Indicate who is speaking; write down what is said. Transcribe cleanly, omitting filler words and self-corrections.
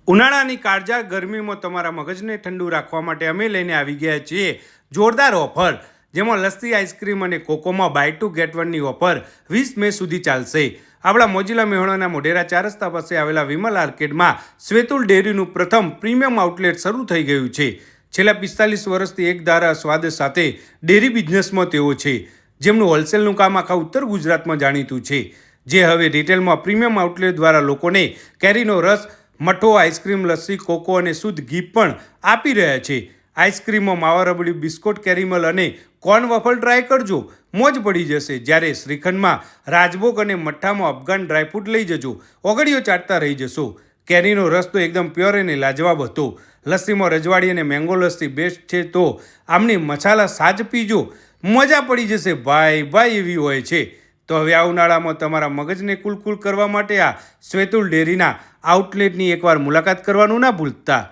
Speaker 1: ઉનાળાની કાળઝાળ ગરમીમાં તમારા મગજને ઠંડુ રાખવા માટે અમે લઈને આવી ગયા છીએ જોરદાર ઓફર, જેમાં લસ્સી, આઈસ્ક્રીમ અને કોકોમાં બાય ટુ ગેટ વનની ઓફર 20 મે સુધી ચાલશે. આપણા મોજીલા મેહોણાના મોઢેરા 4 રસ્તા પાસે આવેલા વિમલ આર્કેડમાં સ્વેતુલ ડેરીનું પ્રથમ પ્રીમિયમ આઉટલેટ શરૂ થઈ ગયું છે. છેલ્લા 45 વર્ષથી એક ધારા સ્વાદ સાથે ડેરી બિઝનેસમાં તેઓ છે, જેમનું હોલસેલનું કામ આખા ઉત્તર ગુજરાતમાં જાણીતું છે, જે હવે રિટેલમાં પ્રીમિયમ આઉટલેટ દ્વારા લોકોને કેરીનો રસ, મઠો, આઈસ્ક્રીમ, લસ્સી, કોકો અને શુદ્ધ ઘી પણ આપી રહ્યા છે. આઈસ્ક્રીમમાં માવા રબડી, બિસ્કોટ, કેરીમલ અને કોર્ન વફલ ટ્રાય કરજો, મોજ પડી જશે. જ્યારે શ્રીખંડમાં રાજભોગ અને મઠ્ઠામાં અફઘાન ડ્રાયફ્રૂટ લઈ જજો, ઓગળીઓ ચાટતા રહી જશો. કેરીનો રસ તો એકદમ પ્યોર અને લાજવાબ હતો. લસ્સીમાં રજવાડી અને મેંગો લસ્સી બેસ્ટ છે, તો આમની મસાલા સાજ પીજો, મજા પડી જશે ભાઈ એવી હોય છે. તો હવે આ ઉનાળામાં તમારા મગજને કુલકુલ કરવા માટે આ સ્વેતુલ ડેરીના આઉટલેટની એકવાર મુલાકાત કરવાનું ના ભૂલતા.